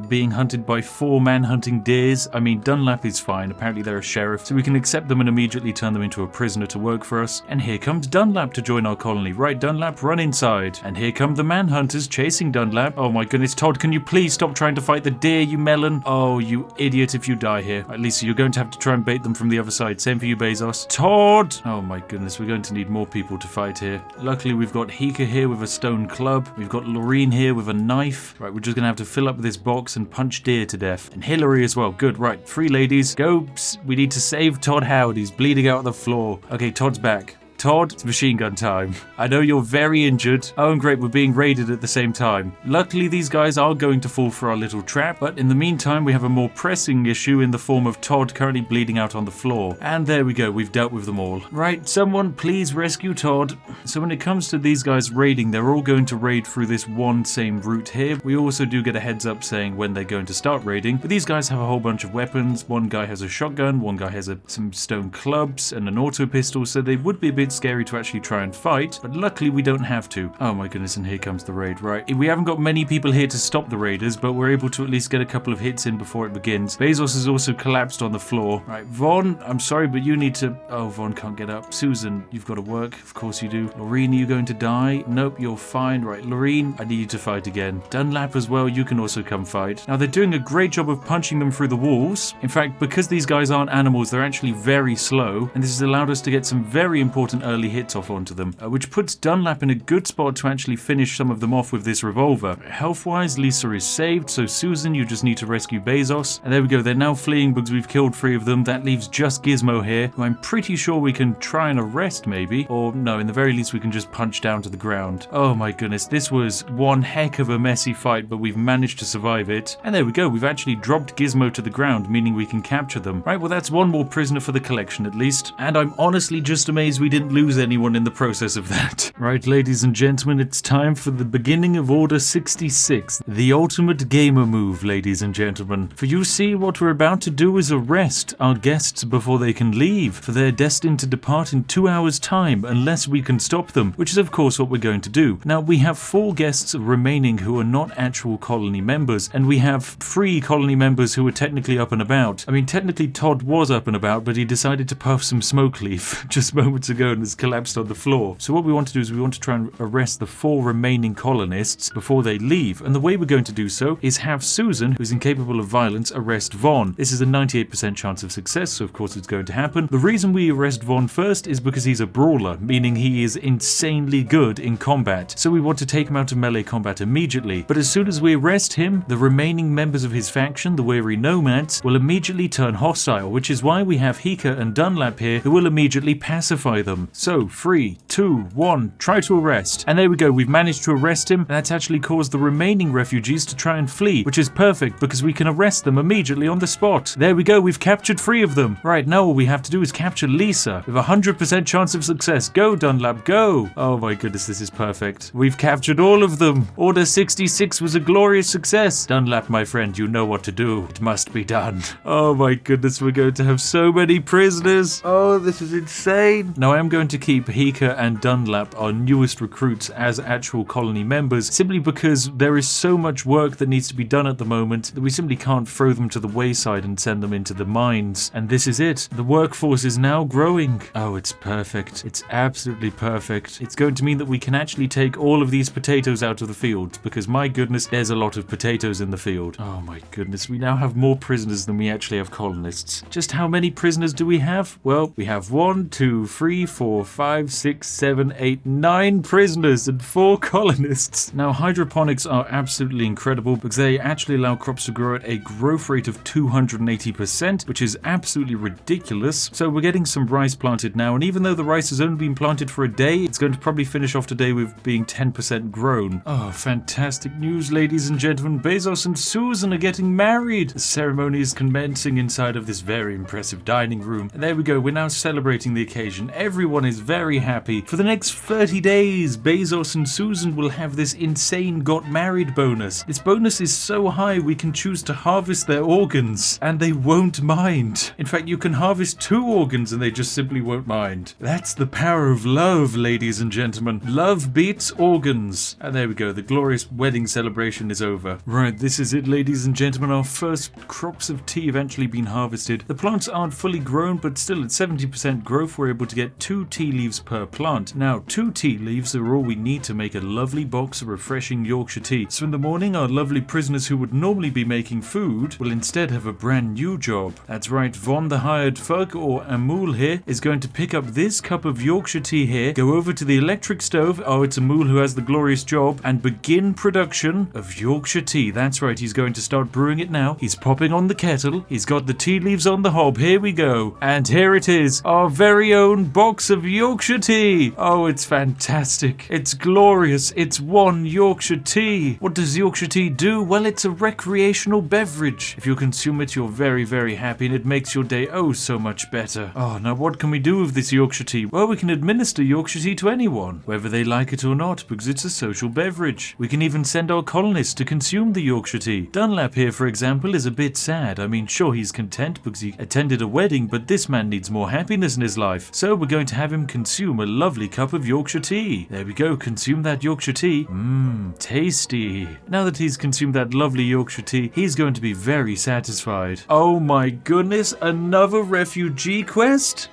Speaker 1: being hunted by 4 man-hunting deers. I mean, Dunlap is fine, apparently they're a sheriff, so we can accept them and immediately turn them into a prisoner to work for us. And here comes Dunlap to join our colony. Right, Dunlap, run inside. And here come the manhunters chasing Dunlap. Oh my goodness, Todd, can you please stop trying to fight the deer, you melon? Oh, you idiot if you die here. At least you're going to have to try and bait them from the other side. Same for you, Bezos. Todd! Oh my goodness, we're going to need more people to fight here. Luckily, we've got Hika here with a stone club. We've got Lorene here with a knife. Right, we're just going to have to fill up this box and punch deer to death. And Hillary as well. Good, right. 3 ladies. Go. Psst. We need to save Todd Howard. He's bleeding out on the floor. Okay, Todd's back. Todd, it's machine gun time. I know you're very injured. Oh, and great, we're being raided at the same time. Luckily, these guys are going to fall for our little trap, but in the meantime, we have a more pressing issue in the form of Todd currently bleeding out on the floor. And there we go, we've dealt with them all. Right, someone please rescue Todd. So when it comes to these guys raiding, they're all going to raid through this one same route here. We also do get a heads up saying when they're going to start raiding, but these guys have a whole bunch of weapons. One guy has a shotgun, one guy has some stone clubs and an auto pistol, so they would be a bit bit scary to actually try and fight, but luckily we don't have to. Oh my goodness, and here comes the raid, right? We haven't got many people here to stop the raiders, but we're able to at least get a couple of hits in before it begins. Bezos has also collapsed on the floor. Right, Vaughn, I'm sorry, but you need to... Oh, Vaughn can't get up. Susan, you've got to work. Of course you do. Lorene, are you going to die? Nope, you're fine. Right, Lorene, I need you to fight again. Dunlap as well, you can also come fight. Now, they're doing a great job of punching them through the walls. In fact, because these guys aren't animals, they're actually very slow, and this has allowed us to get some very important early hits off onto them, which puts Dunlap in a good spot to actually finish some of them off with this revolver. Health-wise, Lisa is saved, so Susan, you just need to rescue Bezos. And there we go, they're now fleeing because we've killed 3 of them. That leaves just Gizmo here, who I'm pretty sure we can try and arrest maybe, or no, in the very least we can just punch down to the ground. Oh my goodness, this was one heck of a messy fight, but we've managed to survive it. And there we go, we've actually dropped Gizmo to the ground, meaning we can capture them. Right, well that's one more prisoner for the collection at least, and I'm honestly just amazed we didn't lose anyone in the process of that. Right, ladies and gentlemen, it's time for the beginning of Order 66, the ultimate gamer move, ladies and gentlemen. For you see, what we're about to do is arrest our guests before they can leave, for they're destined to depart in 2 hours' time unless we can stop them, which is of course what we're going to do. Now, we have 4 guests remaining who are not actual colony members, and we have 3 colony members who are technically up and about. I mean, technically Todd was up and about, but he decided to puff some smoke leaf just moments ago and has collapsed on the floor. So what we want to do is we want to try and arrest the 4 remaining colonists before they leave, and the way we're going to do so is have Susan, who's incapable of violence, arrest Vaughn. This is a 98% chance of success, so of course it's going to happen. The reason we arrest Vaughn first is because he's a brawler, meaning he is insanely good in combat, so we want to take him out of melee combat immediately. But as soon as we arrest him, the remaining members of his faction, the Weary Nomads, will immediately turn hostile, which is why we have Hika and Dunlap here, who will immediately pacify them. So 3, 2, 1, try to arrest. And there we go, we've managed to arrest him, and that's actually caused the remaining refugees to try and flee, which is perfect because we can arrest them immediately on the spot. There we go, we've captured 3 of them. Right, now all we have to do is capture Lisa with a 100% chance of success. Go, Dunlap, go! Oh my goodness, this is perfect. We've captured all of them. Order 66 was a glorious success. Dunlap, my friend, you know what to do. It must be done. Oh my goodness, we're going to have so many prisoners. Oh, this is insane. Now, I am going to keep Hika and Dunlap, our newest recruits, as actual colony members, simply because there is so much work that needs to be done at the moment that we simply can't throw them to the wayside and send them into the mines. And this is it. The workforce is now growing. Oh, it's perfect. It's absolutely perfect. It's going to mean that we can actually take all of these potatoes out of the field, because my goodness, there's a lot of potatoes in the field. Oh my goodness, we now have more prisoners than we actually have colonists. Just how many prisoners do we have? Well, we have 1, 2, 3, 4, 5, 6, 7, 8, 9 prisoners and 4 colonists. Now, hydroponics are absolutely incredible because they actually allow crops to grow at a growth rate of 280%, which is absolutely ridiculous. So we're getting some rice planted now, and even though the rice has only been planted for a day, it's going to probably finish off today with being 10% grown. Oh, fantastic news, ladies and gentlemen. Bezos and Susan are getting married. The ceremony is commencing inside of this very impressive dining room. And there we go, we're now celebrating the occasion. Everyone is very happy. For the next 30 days, Bezos and Susan will have this insane got married bonus. This bonus is so high we can choose to harvest their organs, and they won't mind. In fact, you can harvest 2 organs and they just simply won't mind. That's the power of love, ladies and gentlemen. Love beats organs. And there we go, the glorious wedding celebration is over. Right, this is it, ladies and gentlemen. Our first crops of tea have actually been harvested. The plants aren't fully grown, but still at 70% growth, we're able to get 2 tea leaves per plant. Now, 2 tea leaves are all we need to make a lovely box of refreshing Yorkshire tea. So in the morning, our lovely prisoners who would normally be making food will instead have a brand new job. That's right, Von the hired thug, or Amul here, is going to pick up this cup of Yorkshire tea here, go over to the electric stove, oh, it's Amul who has the glorious job, and begin production of Yorkshire tea. That's right, he's going to start brewing it now. He's popping on the kettle, he's got the tea leaves on the hob, here we go. And here it is, our very own box of Yorkshire tea. Oh, it's fantastic. It's glorious. It's one Yorkshire tea. What does Yorkshire tea do? Well, it's a recreational beverage. If you consume it, you're very, very happy, and it makes your day oh so much better. Oh, now what can we do with this Yorkshire tea? Well, we can administer Yorkshire tea to anyone, whether they like it or not, because it's a social beverage. We can even send our colonists to consume the Yorkshire tea. Dunlap here, for example, is a bit sad. I mean, sure, he's content because he attended a wedding, but this man needs more happiness in his life. So we're going to have him consume a lovely cup of Yorkshire tea. There we go, consume that Yorkshire tea. Mmm, tasty. Now that he's consumed that lovely Yorkshire tea, he's going to be very satisfied. Oh my goodness, another refugee quest?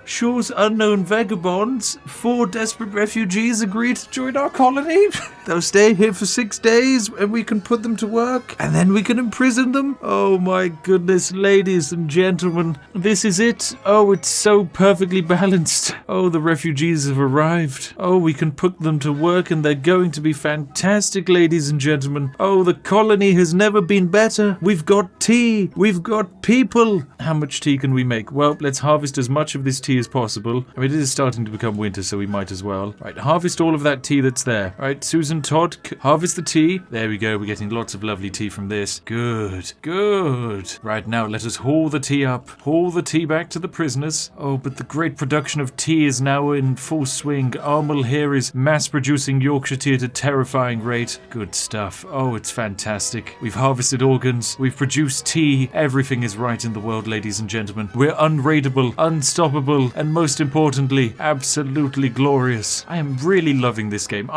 Speaker 1: Shore's unknown vagabonds. 4 desperate refugees agree to join our colony. They'll stay here for 6 days and we can put them to work and then we can imprison them. Oh my goodness, ladies and gentlemen, this is it. Oh, it's so perfectly balanced. Oh, the refugees have arrived. Oh, we can put them to work and they're going to be fantastic, ladies and gentlemen. Oh, the colony has never been better. We've got tea. We've got people. How much tea can we make? Well, let's harvest as much of this tea as possible. I mean, it is starting to become winter, so we might as well. Right, harvest all of that tea that's there. Right, Susan, Todd, harvest the tea. There we go. We're getting lots of lovely tea from this. Good, good. Right, now let us haul the tea up. Haul the tea back to the prisoners. Oh, but the great production of tea is now in full swing. Armel here is mass-producing Yorkshire tea at a terrifying rate. Good stuff. Oh, it's fantastic. We've harvested organs. We've produced tea. Everything is right in the world, ladies and gentlemen. We're unraidable, unstoppable, and most importantly, absolutely glorious. I am really loving this game.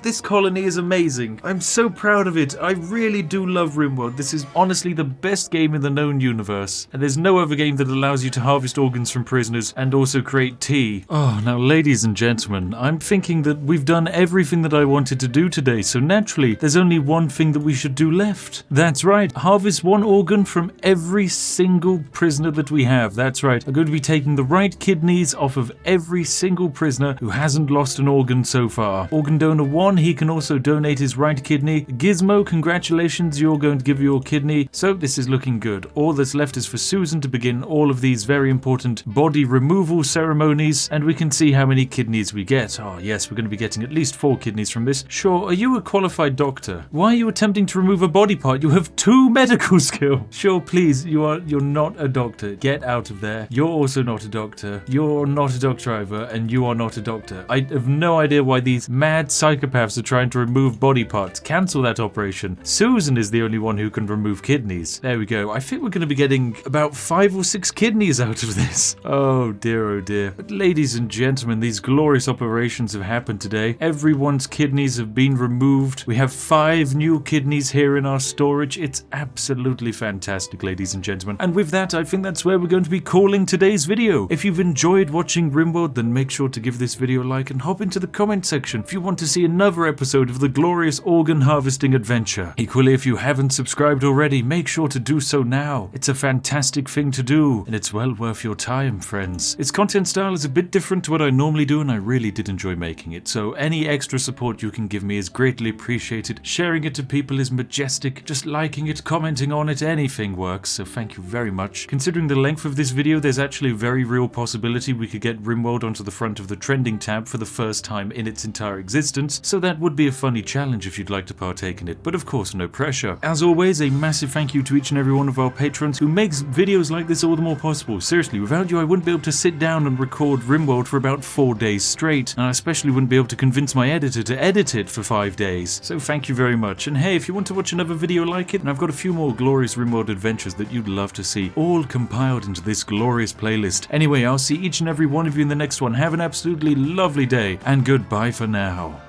Speaker 1: This colony is amazing. I'm so proud of it. I really do love Rimworld. This is honestly the best game in the known universe. And there's no other game that allows you to harvest organs from prisoners and also create tea. Oh, now ladies and gentlemen, I'm thinking that we've done everything that I wanted to do today, so naturally, there's only one thing that we should do left. That's right, harvest 1 organ from every single prisoner that we have. That's right, I'm going to be taking the right kidneys off of every single prisoner who hasn't lost an organ so far. Organ donor 1, he can also donate his right kidney. Gizmo, congratulations, you're going to give your kidney. So this is looking good. All that's left is for Susan to begin all of these very important body removal ceremonies, and we can see how many kidneys we get. Oh yes, we're going to be getting at least 4 kidneys from this. Sure, are you a qualified doctor? Why are you attempting to remove a body part? You have 2 medical skill. Sure, please, you're not a doctor. Get out of there. You're also not a doctor. You're not a doctor either, and you are not a doctor. I have no idea why these mad psychopaths are trying to remove body parts. Cancel that operation. Susan is the only one who can remove kidneys. There we go. I think we're going to be getting about 5 or 6 kidneys out of this. Oh dear, oh dear. But ladies and gentlemen, these glorious operations have happened today. Everyone's kidneys have been removed. We have 5 new kidneys here in our storage. It's absolutely fantastic, ladies and gentlemen. And with that, I think that's where we're going to be calling today's video. If you've enjoyed watching Rimworld, then make sure to give this video a like and hop into the comment section if you want to see another episode of the glorious organ harvesting adventure. Equally, if you haven't subscribed already, make sure to do so now. It's a fantastic thing to do, and it's well worth your time, friends. Its content style is a bit different to what I normally do, and I really did enjoy making it, so any extra support you can give me is greatly appreciated. Sharing it to people is majestic. Just liking it, commenting on it, anything works, so thank you very much. Considering the length of this video, there's actually a very real possibility we could get Rimworld onto the front of the trending tab for the first time in its entire existence, so that would be a funny challenge if you'd like to partake in it, but of course no pressure. As always, a massive thank you to each and every one of our patrons who makes videos like this all the more possible. Seriously, without you I wouldn't be able to sit down and record Rimworld for about 4 days straight, and I especially wouldn't be able to convince my editor to edit it for 5 days. So thank you very much, and hey, if you want to watch another video like it, and I've got a few more glorious Rimworld adventures that you'd love to see, all compiled into this glorious playlist. Anyway, I'll see each and every one of you in the next one. Have an absolutely lovely day, and goodbye for now.